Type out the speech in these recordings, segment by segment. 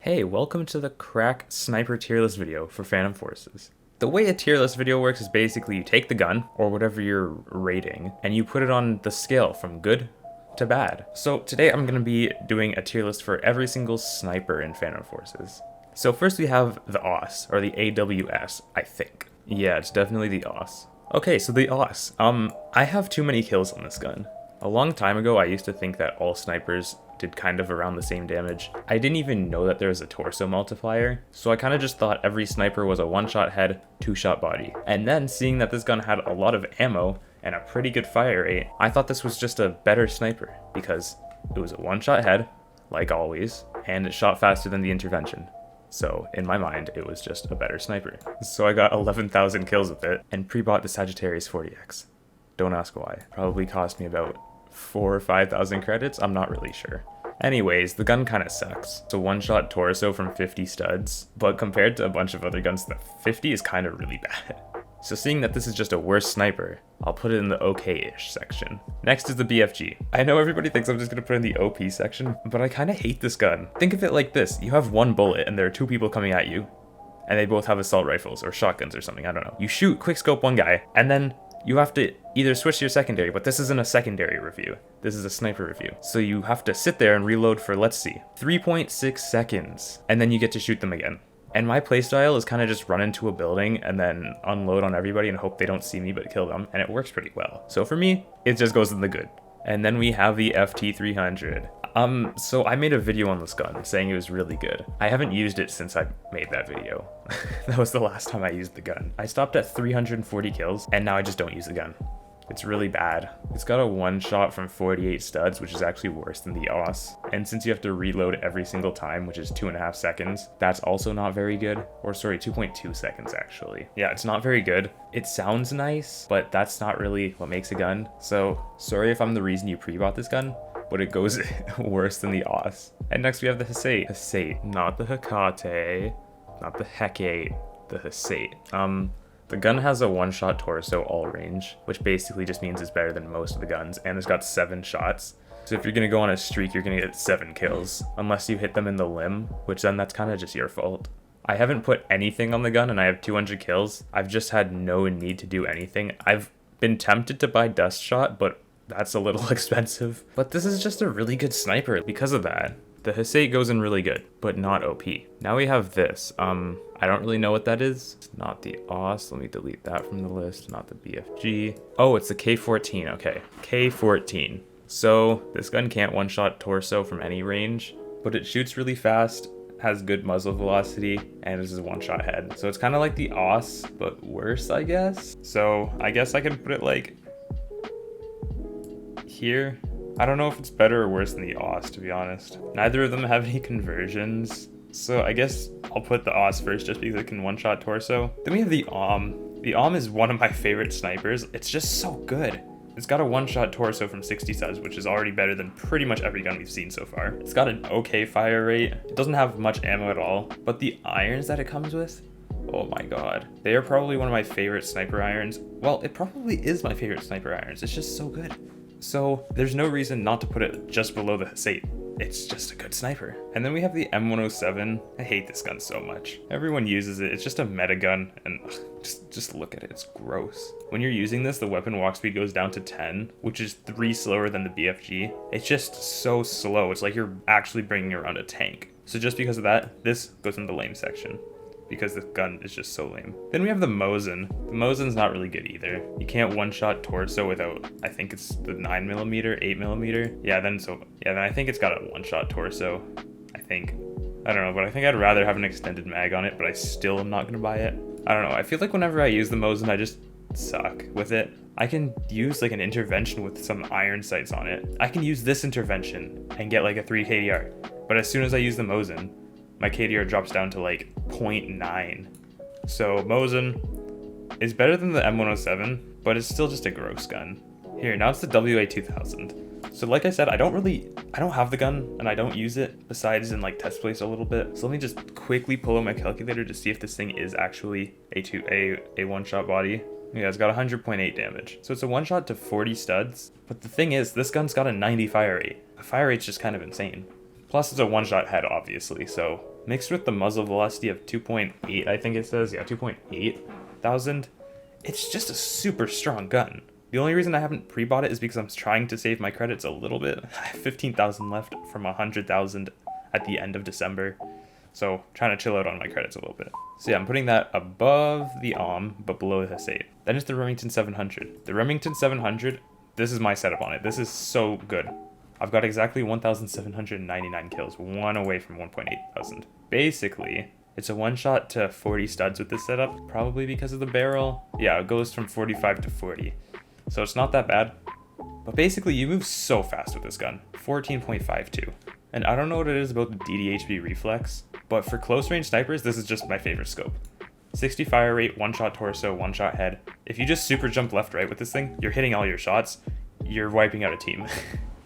Hey, welcome to the crrak sniper tier list video for Phantom Forces. The way a tier list video works is basically you take the gun, or whatever you're rating, and you put it on the scale from good to bad. So today I'm going to be doing a tier list for every single sniper in Phantom Forces. So first we have the AUS, or the AWS, I think. Yeah, it's definitely the AUS. Okay, so the AUS. I have too many kills on this gun. A long time ago, I used to think that all snipers did kind of around the same damage. I didn't even know that there was a torso multiplier, so I kind of just thought every sniper was a one-shot head, two-shot body. And then seeing that this gun had a lot of ammo and a pretty good fire rate, I thought this was just a better sniper because it was a one-shot head, like always, and it shot faster than the intervention. So in my mind, it was just a better sniper. So I got 11,000 kills with it and pre-bought the Sagittarius 40X. Don't ask why. Probably cost me about 4,000 or 5,000 credits, I'm not really sure. Anyways, the gun kind of sucks. It's a one-shot torso from 50 studs, but compared to a bunch of other guns, the 50 is kind of really bad. So seeing that this is just a worse sniper, I'll put it in the okay-ish section. Next is the BFG. I know everybody thinks I'm just gonna put it in the OP section, but I kind of hate this gun. Think of it like this. You have one bullet and there are two people coming at you, and they both have assault rifles or shotguns or something, I don't know. You shoot, quick scope one guy, and then you have to either switch to your secondary, but this isn't a secondary review. This is a sniper review. So you have to sit there and reload for, let's see, 3.6 seconds, and then you get to shoot them again. And my playstyle is kind of just run into a building and then unload on everybody and hope they don't see me but kill them, and it works pretty well. So for me, it just goes in the good. And then we have the FT300. So I made a video on this gun saying it was really good. I haven't used it since I made that video. That was the last time I used the gun. I stopped at 340 kills and now I just don't use the gun. It's really bad. It's got a one shot from 48 studs, which is actually worse than the AUS. And since you have to reload every single time, which is 2.5 seconds, that's also not very good. Or sorry, 2.2 seconds actually. Yeah, it's not very good. It sounds nice, but that's not really what makes a gun. So sorry if I'm the reason you pre-bought this gun, but it goes worse than the AUS. And next we have the Hesate. Hesate, not the Hecate, not the Hecate, the Hesate. The gun has a one-shot torso all range, which basically just means it's better than most of the guns, and it's got 7 shots. So if you're gonna go on a streak, you're gonna get 7 kills, unless you hit them in the limb, which then that's kind of just your fault. I haven't put anything on the gun and I have 200 kills. I've just had no need to do anything. I've been tempted to buy Dust Shot, but that's a little expensive. But this is just a really good sniper because of that. The Hesate goes in really good, but not OP. Now we have this. I don't really know what that is. It's not the AUS. Let me delete that from the list. Not the BFG. Oh, it's the K14. Okay, K14. So this gun can't one-shot torso from any range, but it shoots really fast, has good muzzle velocity, and this is a one-shot head. So it's kind of like the AUS, but worse, I guess. So I guess I can put it like here. I don't know if it's better or worse than the AUS, to be honest. Neither of them have any conversions, so I guess I'll put the AUS first just because it can one-shot torso. Then we have the AUM. The AUM is one of my favorite snipers. It's just so good. It's got a one-shot torso from 60 studs, which is already better than pretty much every gun we've seen so far. It's got an okay fire rate. It doesn't have much ammo at all, but the irons that it comes with, oh my god. They are probably one of my favorite sniper irons. Well, it probably is my favorite sniper irons. It's just so good. So there's no reason not to put it just below the Hesate. It's just a good sniper. And then we have the M107. I hate this gun so much. Everyone uses it. It's just a meta gun, and just look at it. It's gross. When you're using this, the weapon walk speed goes down to 10, which is 3 slower than the BFG. It's just so slow. It's like you're actually bringing around a tank. So just because of that, this goes in the lame section, because the gun is just so lame. Then we have the Mosin. The Mosin's not really good either. You can't one-shot torso without, I think it's the 9mm, 8mm. Yeah, then I think it's got a one-shot torso, I think. I don't know, but I think I'd rather have an extended mag on it, but I still am not gonna buy it. I don't know, I feel like whenever I use the Mosin, I just suck with it. I can use like an intervention with some iron sights on it. I can use this intervention and get like a 3 KDR, but as soon as I use the Mosin, my KDR drops down to like 0.9. So Mosin is better than the M107, but it's still just a gross gun. Here, now it's the WA2000. So like I said, I don't have the gun and I don't use it besides in like test plays a little bit. So let me just quickly pull out my calculator to see if this thing is actually a one-shot body. Yeah, it's got 100.8 damage. So it's a one-shot to 40 studs. But the thing is, this gun's got a 90 fire rate. The fire rate's just kind of insane. Plus it's a one-shot head, obviously, so mixed with the muzzle velocity of 2.8, I think it says, yeah, 2.8 thousand, it's just a super strong gun. The only reason I haven't pre-bought it is because I'm trying to save my credits a little bit. I have 15,000 left from 100,000 at the end of December. So trying to chill out on my credits a little bit. So yeah, I'm putting that above the but below the Husate. Then it's the Remington 700. The Remington 700, this is my setup on it. This is so good. I've got exactly 1,799 kills, one away from 1.8 thousand. Basically, it's a one-shot to 40 studs with this setup, probably because of the barrel. Yeah, it goes from 45 to 40. So it's not that bad. But basically, you move so fast with this gun. 14.52. And I don't know what it is about the DDHB reflex, but for close-range snipers, this is just my favorite scope. 60 fire rate, one-shot torso, one-shot head. If you just super jump left-right with this thing, you're hitting all your shots, you're wiping out a team.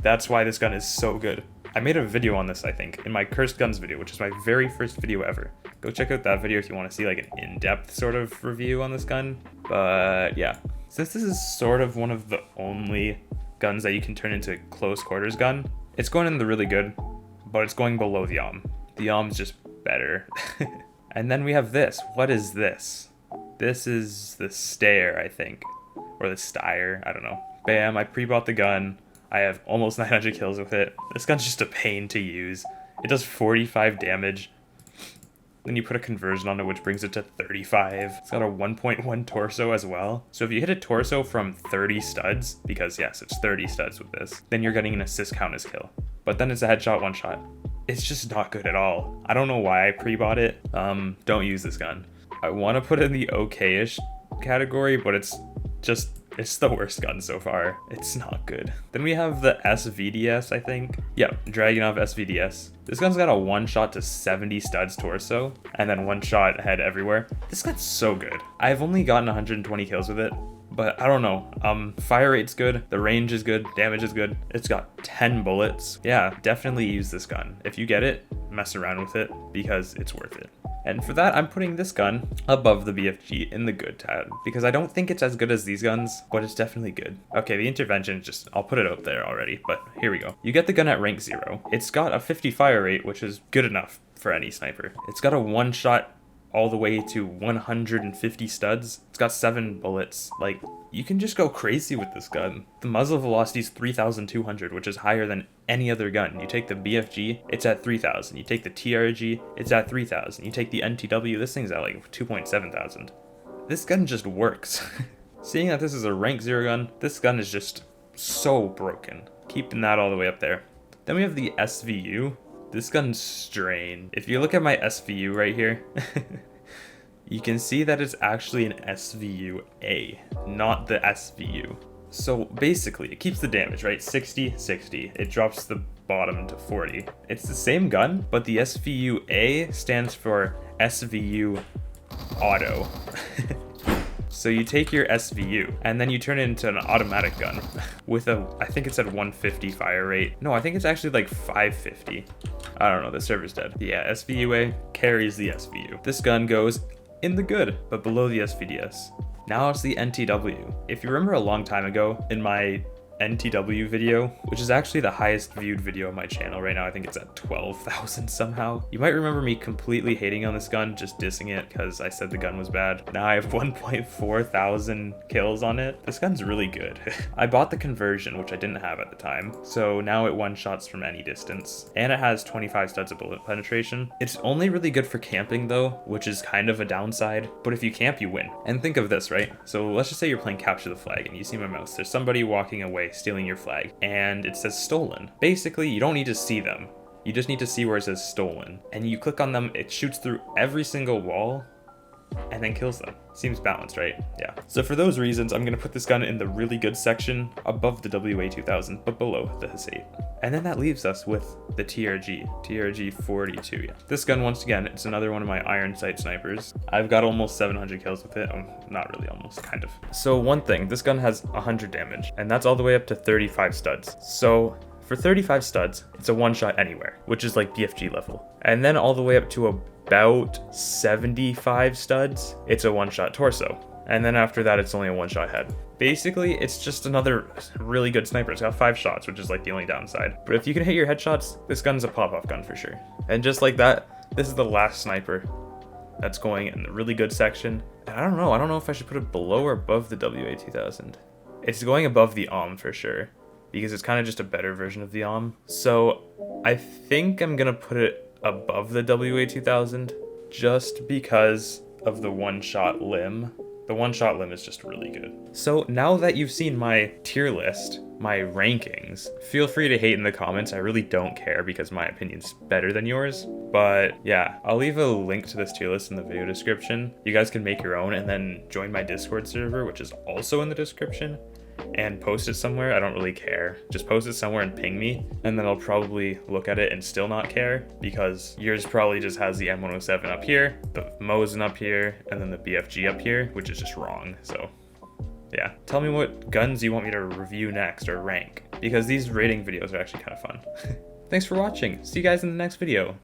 That's why this gun is so good. I made a video on this, I think, in my Cursed Guns video, which is my very first video ever. Go check out that video if you want to see like an in-depth sort of review on this gun. But yeah, since this is sort of one of the only guns that you can turn into a close quarters gun, it's going in the really good, but it's going below the The is just better. And then we have this. What is this? This is the Steyr, I think. Or the Steyr, I don't know. Bam, I pre-bought the gun. I have almost 900 kills with it. This gun's just a pain to use. It does 45 damage. Then you put a conversion on it, which brings it to 35. It's got a 1.1 torso as well. So if you hit a torso from 30 studs, because yes, it's 30 studs with this, then you're getting an assist count as kill. But then it's a headshot, one shot. It's just not good at all. I don't know why I pre-bought it. Don't use this gun. I want to put it in the okay-ish category, but it's the worst gun so far. It's not good. Then we have the SVDS, I think. Yeah, Dragunov SVDS. This gun's got a one shot to 70 studs torso, and then one shot head everywhere. This gun's so good. I've only gotten 120 kills with it, but I don't know. Fire rate's good, the range is good, damage is good. It's got 10 bullets. Yeah, definitely use this gun. If you get it, mess around with it because it's worth it. And for that, I'm putting this gun above the BFG in the good tab, because I don't think it's as good as these guns, but it's definitely good. Okay, the intervention, I'll put it out there already, but here we go. You get the gun at rank 0. It's got a 50 fire rate, which is good enough for any sniper. It's got a one shot all the way to 150 studs. It's got 7 bullets. Like, you can just go crazy with this gun. The muzzle velocity is 3,200, which is higher than any other gun. You take the BFG, it's at 3,000. You take the TRG, it's at 3,000. You take the NTW, this thing's at like 2.7 thousand. This gun just works. Seeing that this is a rank 0 gun, this gun is just so broken. Keeping that all the way up there. Then we have the SVU. This gun's strange. If you look at my SVU right here, you can see that it's actually an SVU-A, not the SVU. So basically, it keeps the damage, right? 60, 60. It drops the bottom to 40. It's the same gun, but the SVU-A stands for SVU Auto. So you take your SVU and then you turn it into an automatic gun with I think it's at 150 fire rate. No, I think it's actually like 550. I don't know, the server's dead. Yeah, SVU-A carries the SVU. This gun goes in the good, but below the SVDS. Now it's the NTW. If you remember a long time ago in my NTW video, which is actually the highest viewed video on my channel right now. I think it's at 12,000 somehow. You might remember me completely hating on this gun, just dissing it because I said the gun was bad. Now I have 1.4 thousand kills on it. This gun's really good. I bought the conversion, which I didn't have at the time. So now it one-shots from any distance. And it has 25 studs of bullet penetration. It's only really good for camping though, which is kind of a downside. But if you camp, you win. And think of this, right? So let's just say you're playing capture the flag and you see my mouse. There's somebody walking away stealing your flag and it says stolen. Basically, you don't need to see them. You just need to see where it says stolen. And you click on them, it shoots through every single wall and then kills them. Seems balanced, right? Yeah. So for those reasons, I'm gonna put this gun in the really good section above the WA2000, but below the Husate. And then that leaves us with the TRG 42, yeah. This gun, once again, it's another one of my iron sight snipers. I've got almost 700 kills with it. Not really, almost, kind of. So one thing, this gun has 100 damage, and that's all the way up to 35 studs. So for 35 studs, it's a one shot anywhere, which is like BFG level. And then all the way up to about 75 studs, it's a one shot torso. And then after that, it's only a one shot head. Basically, it's just another really good sniper. It's got 5 shots, which is like the only downside. But if you can hit your headshots, this gun's a pop-off gun for sure. And just like that, This is the last sniper that's going in the really good section. And I don't know if I should put it below or above the WA2000. It's going above the for sure, because it's kind of just a better version of the So I think I'm gonna put it above the WA2000 just because of the one-shot limb. The one-shot limb is just really good. So now that you've seen my tier list, my rankings, feel free to hate in the comments. I really don't care because my opinion's better than yours. But yeah, I'll leave a link to this tier list in the video description. You guys can make your own and then join my Discord server, which is also in the description, and post it somewhere. I don't really care. Just post it somewhere and ping me, and then I'll probably look at it and still not care, because yours probably just has the M107 up here, the Mosin up here, and then the BFG up here, which is just wrong. So yeah, tell me what guns you want me to review next or rank, because these rating videos are actually kind of fun. Thanks for watching. See you guys in the next video.